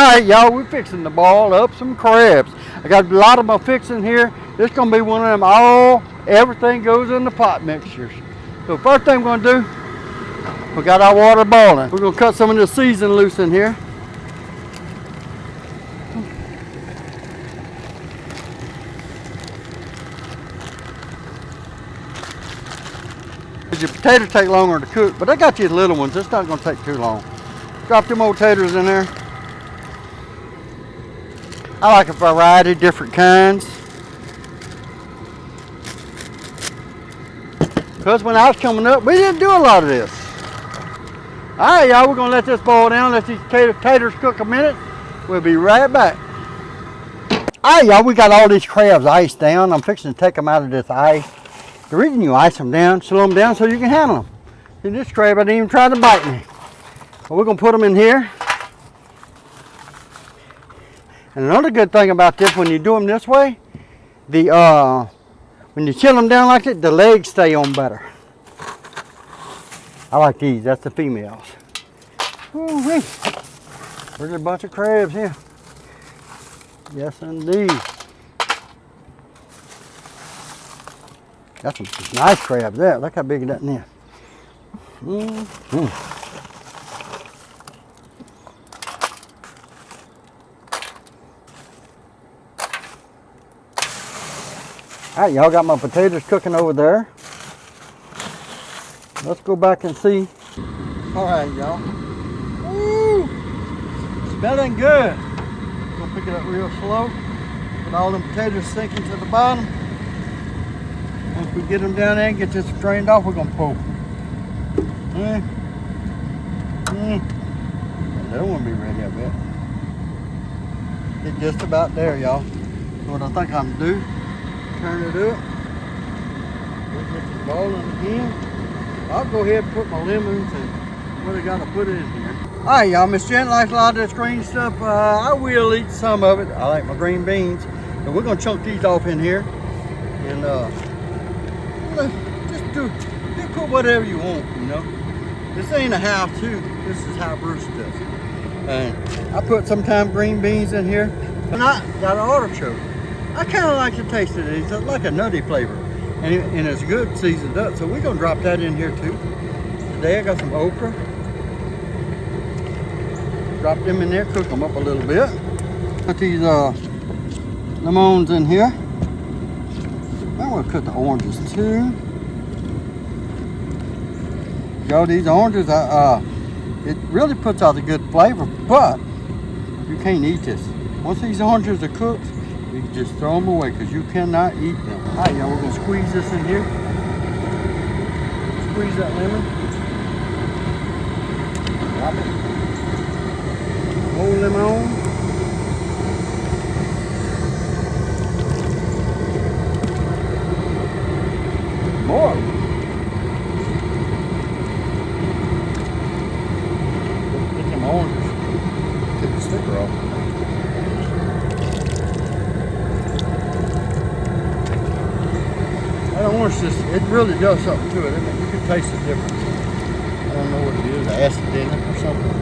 Alright, y'all, we're fixing to ball up some crabs. I got a lot of them fixing here. This is going to be one of them everything goes in the pot mixtures. So first thing we're going to do, we got our water boiling. We're going to cut some of the season loose in here. Your potatoes take longer to cook, but I got you little ones. It's not going to take too long. Drop them old taters in there. I like a variety, different kinds. Because when I was coming up, we didn't do a lot of this. Alright, y'all, we're going to let this boil down, let these taters cook a minute. We'll be right back. Alright, y'all, we got all these crabs iced down. I'm fixing to take them out of this ice. The reason you ice them down, slow them down so you can handle them. See, this crab didn't even try to bite me. But we're going to put them in here. And another good thing about this, when you do them this way, when you chill them down like that, the legs stay on better. I like these. That's the females. Ooh-wee. There's a bunch of crabs here. Yes, indeed. That's some nice crabs there. Look how big that is. Mm-hmm. All right, y'all, got my potatoes cooking over there. Let's go back and see. All right, y'all. Woo! Smelling good. Gonna pick it up real slow. Get all them potatoes sinking to the bottom. Once we get them down there and get this drained off, we're gonna pull. That won't be ready, I bet. It's just about there, y'all. So what I think I'm gonna do, turn it up. We'll get it boiling again. I'll go ahead and put my lemons and what I gotta put in here. All right, y'all, Miss Jen likes a lot of this green stuff. I will eat some of it. I like my green beans. So we're gonna chunk these off in here. And just do put whatever you want, you know. This ain't a how-to. This is how Bruce does it. And I put sometimes green beans in here. And I got an artichoke. I kind of like the taste of these. It's like a nutty flavor. And it's good seasoned up. So we're going to drop that in here too. Today I got some okra. Drop them in there, cook them up a little bit. Put these lemons in here. I'm going to cut the oranges too. Y'all, these oranges, it really puts out a good flavor, but you can't eat this. Once these oranges are cooked, you can just throw them away because you cannot eat them. All right, y'all, we're going to squeeze this in here. Squeeze that lemon. Drop it. More lemon. More. Get them oranges. Get the sticker off. That orange it really does something to it. You can taste the difference. I don't know what it is, acid in it or something.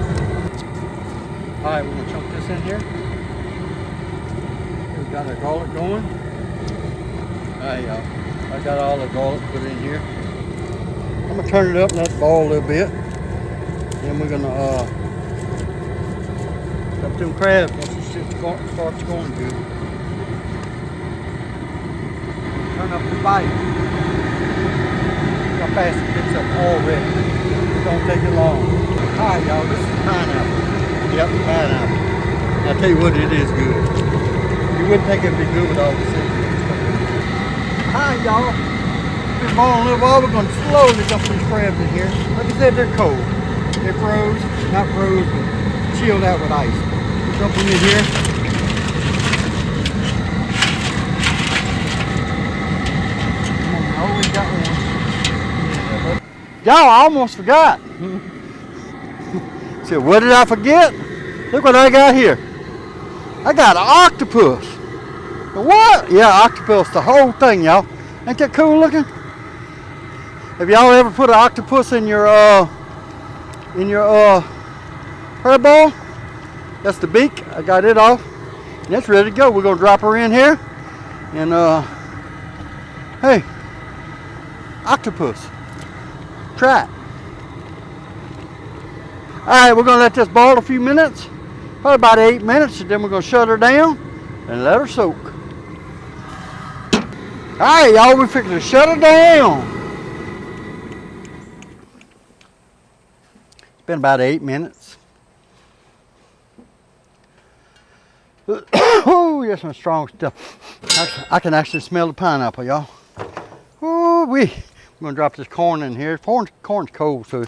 Alright, we're gonna chunk this in here. We've got our garlic going. Alright, y'all. I got all the garlic put in here. I'm gonna turn it up and let it boil a little bit. Then we're gonna cut them crabs once the shit starts going good. Turn up the bite. Look how fast it picks up already. It don't take it long. Alright, y'all, this is pineapple. Yep, pineapple. I'll tell you what, it is good. You wouldn't think it'd be good with all the seasoning. Alright, y'all. Been boiling a little while. We're going to slowly dump these crabs in here. Like I said, they're cold. They're froze, not froze, but chilled out with ice. We'll dump them in here. I always got one. Y'all, I almost forgot. So what did I forget? Look what I got here. I got an octopus. What? Yeah, octopus, the whole thing, y'all. Ain't that cool looking? Have y'all ever put an octopus in your herb bowl? That's the beak. I got it off. And it's ready to go. We're gonna drop her in here. And hey, octopus. Try it. Alright, we're gonna let this boil a few minutes. Probably about 8 minutes, and then we're gonna shut her down and let her soak. Alright, y'all, we're fixing to shut her down. It's been about 8 minutes. Oh, yes, some strong stuff. I can actually smell the pineapple, y'all. Oh, we're gonna drop this corn in here. Corn's cold, so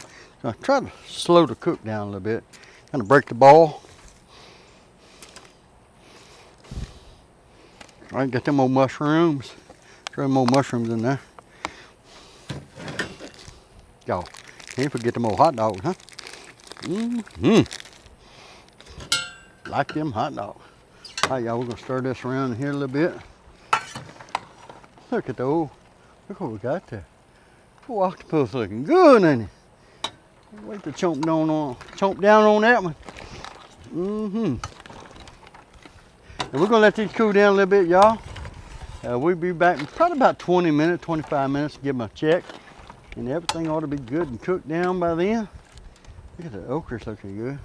try to slow the cook down a little bit. Kind of break the ball. All right, get them old mushrooms. Throw them old mushrooms in there. Y'all, can't forget them old hot dogs, huh? Like them hot dogs. All right, y'all, we're gonna stir this around here a little bit. Look at the old, look what we got there. Oh, octopus looking good, ain't it? Wait to chomp down on that one. And we're gonna let these cool down a little bit, y'all. We'll be back in probably about 20 minutes, 25 minutes to give them a check. And everything ought to be good and cooked down by then. Look at the okra's looking good.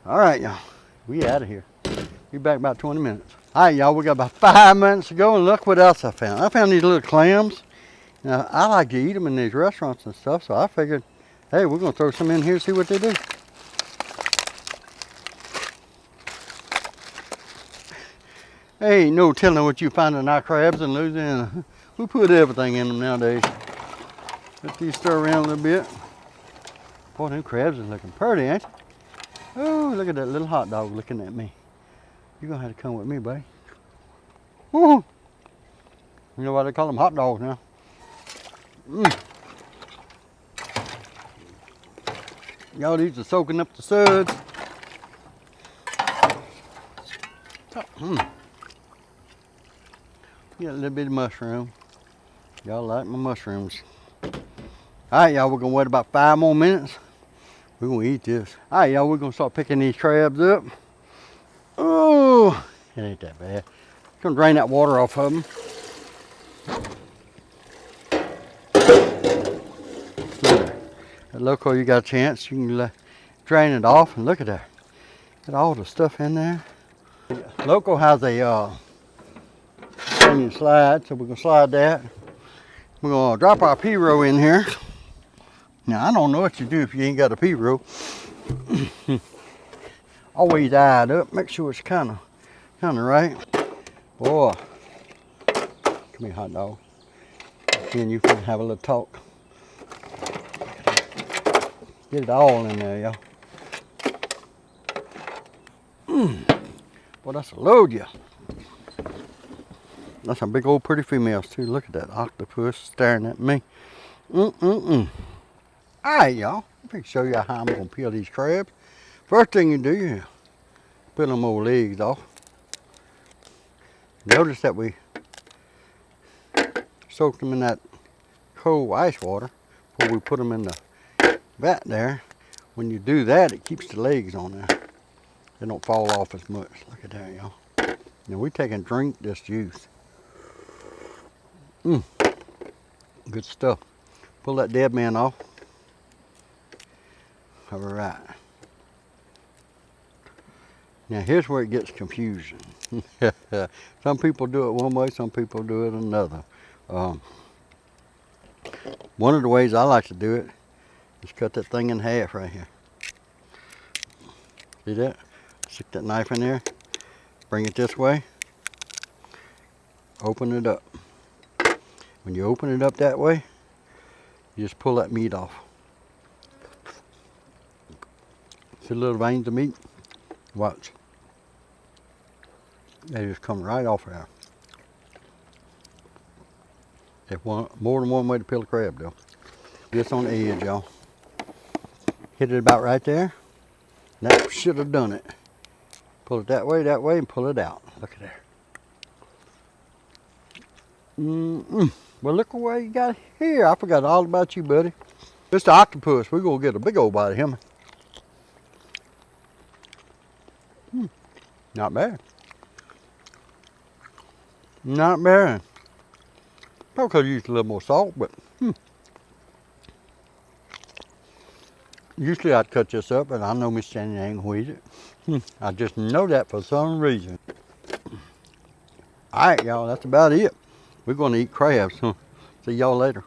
All right, y'all, we out of here. Be back about 20 minutes. All right, y'all, we got about 5 minutes to go, and look what else I found. I found these little clams. Now, I like to eat them in these restaurants and stuff, so I figured, hey, we're gonna throw some in here and see what they do. Hey, ain't no telling what you find in our crabs in Louisiana. We put everything in them nowadays. Let these stir around a little bit. Boy, them crabs is looking pretty, ain't they? Oh, look at that little hot dog looking at me. You're gonna have to come with me, buddy. Woo! You know why they call them hot dogs now? Y'all, these are soaking up the suds. Get a little bit of mushroom. Y'all like my mushrooms. All right, y'all, we're gonna wait about 5 more minutes. We're gonna eat this. All right, y'all, we're gonna start picking these crabs up. Oh, it ain't that bad. Gonna drain that water off of them. Look, you got a chance, you can drain it off, and look at that. Got all the stuff in there. Loco has a thing you slide, so we're gonna slide that. We're gonna drop our P-row in here. Now, I don't know what you do if you ain't got a P-row. Always eye it up, make sure it's kind of right. Boy, come here, hot dog. And you can have a little talk. Get it all in there, y'all. Boy, that's a load, yeah. That's some big old pretty females too. Look at that octopus staring at me. All right, y'all. Let me show you how I'm gonna peel these crabs. First thing you do, you peel them old legs off. Notice that we soaked them in that cold ice water before we put them in the vat there. When you do that, it keeps the legs on there. They don't fall off as much. Look at that, y'all. Now we take and drink this juice. Good stuff. Pull that dead man off. All right. Now here's where it gets confusion. Some people do it one way, some people do it another. One of the ways I like to do it is cut that thing in half right here. See that? Stick that knife in there, bring it this way, open it up. When you open it up that way, you just pull that meat off. See the little veins of meat? Watch. They just come right off there. There's more than one way to peel a crab though. Just on the edge, y'all. Hit it about right there. That should have done it. Pull it that way, and pull it out. Look at there. Well, look what you got here. I forgot all about you, buddy. Mr. Octopus, we're gonna get a big old bite of him. Not bad. Not bad. Probably could have used a little more salt, but usually I'd cut this up, but I know Miss Sandy ain't gonna eat it. I just know that for some reason. All right, y'all, that's about it. We're gonna eat crabs. See y'all later.